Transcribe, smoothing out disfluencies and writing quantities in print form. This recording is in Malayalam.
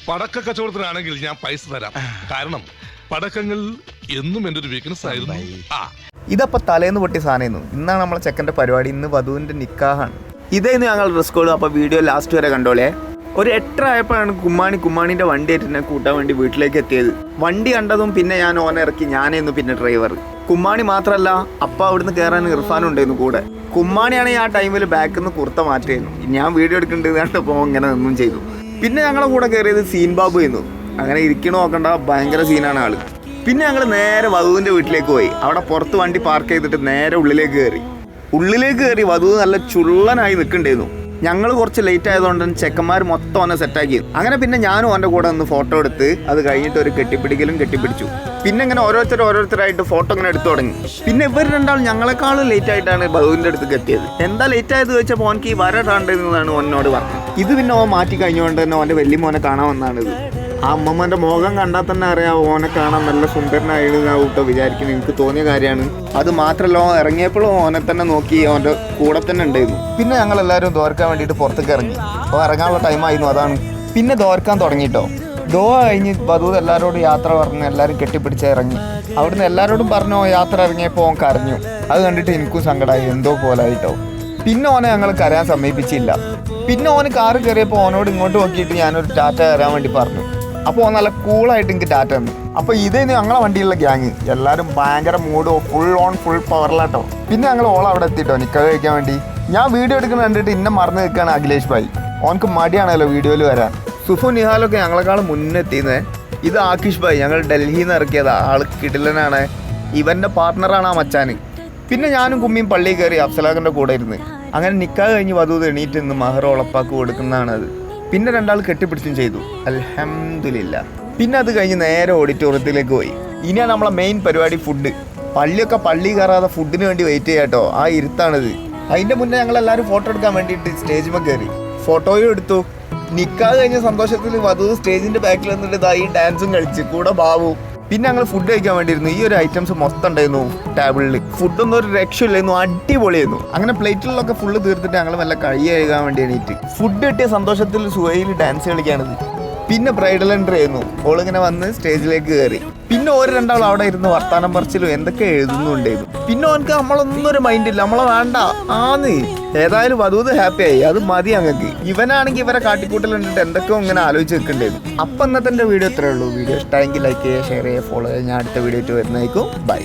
പടക്ക കച്ചവടത്തിനാണെങ്കിൽ ഞാൻ പൈസ തരാം. കാരണം പടക്കങ്ങൾ എന്നും എൻ്റെ ഒരു വീക്ക്നെസ് ആയിരുന്നു. ഇതപ്പോൾ തലേന്ന് പൊട്ടിയ സാധനമായിരുന്നു. ഇന്നാണ് നമ്മളെ ചെക്കൻ്റെ പരിപാടി. ഇന്ന് വധുവിൻ്റെ നിക്കാഹാണ്. ഇതായിരുന്നു ഞങ്ങൾ ഡ്രസ് കോഡ്. അപ്പോൾ വീഡിയോ ലാസ്റ്റ് വരെ കണ്ടോളേ. ഒരു 8 ആയപ്പോഴാണ് കുമ്മാണീൻ്റെ വണ്ടി ആയിട്ട് എന്നെ കൂട്ടാൻ വേണ്ടി വീട്ടിലേക്ക് എത്തിയത്. വണ്ടി കണ്ടതും പിന്നെ ഞാൻ ഓനെ ഇറക്കി. ഞാനായിരുന്നു പിന്നെ ഡ്രൈവർ. കുമ്മാണി മാത്രമല്ല, അപ്പം അവിടുന്ന് കയറാൻ ഇർഫാനും ഉണ്ടായിരുന്നു കൂടെ. കുമ്മാണിയാണെങ്കിൽ ആ ടൈമിൽ ബാക്കിൽ നിന്ന് കുർത്ത മാറ്റിയായിരുന്നു. ഞാൻ വീഡിയോ എടുക്കേണ്ടത് കണ്ടപ്പോൾ ഇങ്ങനെ നിന്നും ചെയ്തു. പിന്നെ ഞങ്ങളുടെ കൂടെ കയറിയത് സീൻ ബാബു ആയിരുന്നു. അങ്ങനെ ഇരിക്കണോ നോക്കണ്ട, ഭയങ്കര സീനാണ് ആള്. പിന്നെ ഞങ്ങൾ നേരെ വധുവിൻ്റെ വീട്ടിലേക്ക് പോയി. അവിടെ പുറത്ത് വണ്ടി പാർക്ക് ചെയ്തിട്ട് നേരെ ഉള്ളിലേക്ക് കയറി. വധു നല്ല ചുള്ളനായി നിൽക്കണ്ടായിരുന്നു. ഞങ്ങൾ കുറച്ച് ലേറ്റ് ആയതുകൊണ്ട് തന്നെ ചെക്കന്മാർ മൊത്തം ഓനെ സെറ്റാക്കി. അങ്ങനെ പിന്നെ ഞാനും ഓൻ്റെ കൂടെ ഒന്ന് ഫോട്ടോ എടുത്ത് അത് കഴിഞ്ഞിട്ട് ഒരു കെട്ടിപ്പിടിച്ചു. പിന്നെ ഇങ്ങനെ ഓരോരുത്തരായിട്ട് ഫോട്ടോ ഇങ്ങനെ എടുത്തു തുടങ്ങി. പിന്നെ ഇവർ രണ്ടാളും ഞങ്ങളെക്കാളും ലേറ്റ് ആയിട്ടാണ് വധുവിൻ്റെ അടുത്തേക്ക് എത്തിയത്. എന്താ ലേറ്റ് ആയത് ചോദിച്ചപ്പോൾ ഓനക്ക് ഈ വര ഇടാണ്ടെന്നാണ് ഓനോട് പറഞ്ഞത്. ഇത് പിന്നെ ഓൻ മാറ്റി കഴിഞ്ഞുകൊണ്ട് തന്നെ ഓൻ്റെ വലിയ മോനെ കാണാൻ വന്നാണിത്. ആ അമ്മമ്മൻ്റെ മുഖം കണ്ടാൽ തന്നെ അറിയാം ഓനെ കാണാൻ നല്ല സുന്ദരനായിരുന്നു കേട്ടോ വിചാരിക്കുന്നത്. എനിക്ക് തോന്നിയ കാര്യമാണ്. അത് മാത്രമല്ല, ഓൻ ഇറങ്ങിയപ്പോഴും ഓനെ തന്നെ നോക്കി ഓൻ്റെ കൂടെ തന്നെ ഉണ്ടായിരുന്നു. പിന്നെ ഞങ്ങളെല്ലാവരും ദോർക്കാൻ വേണ്ടിയിട്ട് പുറത്തേക്ക് ഇറങ്ങി. അപ്പോൾ ഇറങ്ങാനുള്ള ടൈമായിരുന്നു. അതാണ് പിന്നെ ദോർക്കാൻ തുടങ്ങിയിട്ടോ. ദോ കഴിഞ്ഞ് വധു എല്ലാവരോടും യാത്ര പറഞ്ഞ് എല്ലാവരും കെട്ടിപ്പിടിച്ച് ഇറങ്ങി. അവിടുന്ന് എല്ലാവരോടും പറഞ്ഞോ യാത്ര ഇറങ്ങിയപ്പോൾ ഓൻ കരഞ്ഞു. അത് കണ്ടിട്ട് എനിക്കും സങ്കടമായി, എന്തോ പോലായിട്ടോ. പിന്നെ ഓനെ ഞങ്ങൾ കരയാൻ സമ്മതിപ്പിച്ചില്ല. പിന്നെ ഓന് കാറ് കയറിയപ്പോൾ ഓനോട് ഇങ്ങോട്ട് നോക്കിയിട്ട് ഞാനൊരു ടാറ്റ തരാൻ വേണ്ടി പറഞ്ഞു. അപ്പോൾ ഓൻ നല്ല കൂളായിട്ട് എനിക്ക് ടാറ്റ തന്നു. അപ്പോൾ ഇതായിരുന്നു ഞങ്ങളെ വണ്ടിയുള്ള ഗ്യാങ്. എല്ലാവരും ഭയങ്കര മൂഡോ ഫുൾ പവറിലാട്ടോ. പിന്നെ ഞങ്ങൾ ഓളം അവിടെ എത്തിയിട്ടോ നിക്കാഹ് കഴിക്കാൻ വേണ്ടി. ഞാൻ വീഡിയോ എടുക്കുന്നത് കണ്ടിട്ട് ഇന്നെ മറന്നു നിൽക്കുകയാണ് അഖിലേഷ് ഭായി. ഓനക്ക് മടിയാണല്ലോ വീഡിയോയിൽ വരാൻ. സുഫു നിഹാലൊക്കെ ഞങ്ങളെക്കാളും മുന്നേ എത്തിയത്. ഇത് ആക്കിഷ് ഭായി, ഞങ്ങൾ ഡൽഹിയിൽ നിന്ന് ഇറക്കിയതാ. ആള് കിടിലനാണ്. ഇവൻ്റെ പാർട്ട്ണറാണ് ആ മച്ചാന്. പിന്നെ ഞാനും കുമ്മിയും പള്ളിയിൽ കയറി അഫ്സലാഖിൻ്റെ കൂടെ ഇരുന്ന്. അങ്ങനെ നിക്കാഹ് കഴിഞ്ഞ് വധു എണീറ്റ് നിന്ന് മഹർ ഉളപ്പാക്ക് കൊടുക്കുന്നതാണത്. പിന്നെ 2 കെട്ടിപ്പിടിച്ചും ചെയ്തു. അൽഹംദുലില്ലാ. പിന്നെ അത് കഴിഞ്ഞ് നേരെ ഓഡിറ്റോറിയത്തിലേക്ക് പോയി. ഇനിയാണ് നമ്മളെ മെയിൻ പരിപാടി, ഫുഡ്. പള്ളി കയറാതെ ഫുഡിന് വേണ്ടി വെയിറ്റ് ചെയ്യാട്ടോ. ആ ഇരുത്താണിത്. അതിൻ്റെ മുന്നേ ഞങ്ങളെല്ലാവരും ഫോട്ടോ എടുക്കാൻ വേണ്ടിയിട്ട് സ്റ്റേജിൽ കയറി ഫോട്ടോയും എടുത്തു. നിക്കാഹ് കഴിഞ്ഞ സന്തോഷത്തിൽ വധു സ്റ്റേജിൻ്റെ ബാക്കിൽ വന്നിട്ട് ഇതായി ഡാൻസും കളിച്ച് കൂടെ ബാബു. പിന്നെ ഞങ്ങൾ ഫുഡ് കഴിക്കാൻ വേണ്ടിയിരുന്നു. ഈ ഒരു ഐറ്റംസ് മൊത്തം ഉണ്ടായിരുന്നു ടേബിളിൽ. ഫുഡൊന്നും ഒരു രക്ഷയില്ലായിരുന്നു, അടിപൊളിയായിരുന്നു. അങ്ങനെ പ്ലേറ്റിലൊക്കെ ഫുള്ള് തീർത്തിട്ട് ഞങ്ങൾ നല്ല കൈ കഴുകാൻ വേണ്ടി എണീറ്റ്. ഫുഡ് കിട്ടിയ സന്തോഷത്തിൽ സുഹൈൽ ഡാൻസ് കളിക്കുകയാണിത്. പിന്നെ ബ്രൈഡൽ എൻട്രി ആയിരുന്നു. ഓളിങ്ങനെ വന്ന് സ്റ്റേജിലേക്ക് കയറി. പിന്നെ ഓരോ 2 അവിടെ ഇരുന്ന് വർത്താനം പറിച്ചിലും എന്തൊക്കെ എഴുതുന്നുണ്ടായിരുന്നു. പിന്നെ ഓനക്ക് നമ്മളൊന്നും ഒരു മൈൻഡില്ല, നമ്മളെ വേണ്ട ആന്ന്. ഏതായാലും വധൂത് ഹാപ്പി ആയി, അത് മതി ഞങ്ങൾക്ക്. ഇവനാണെങ്കിൽ ഇവരെ കാട്ടിക്കൂട്ടൽ കണ്ടിട്ട് എന്തൊക്കെയോ ഇങ്ങനെ ആലോചിച്ച് നിൽക്കണ്ടായിരുന്നു. അപ്പം ഇന്നത്തെ വീഡിയോ ഇത്രയേ ഉള്ളൂ. വീഡിയോ ഇഷ്ടമെങ്കിൽ ലൈക്ക് ചെയ്യുക, ഷെയർ ചെയ്യുക, ഫോളോ ചെയ്യുക. ഞാൻ അടുത്ത വീഡിയോ ആയിട്ട് വരുന്നതായിരിക്കും. ബൈ.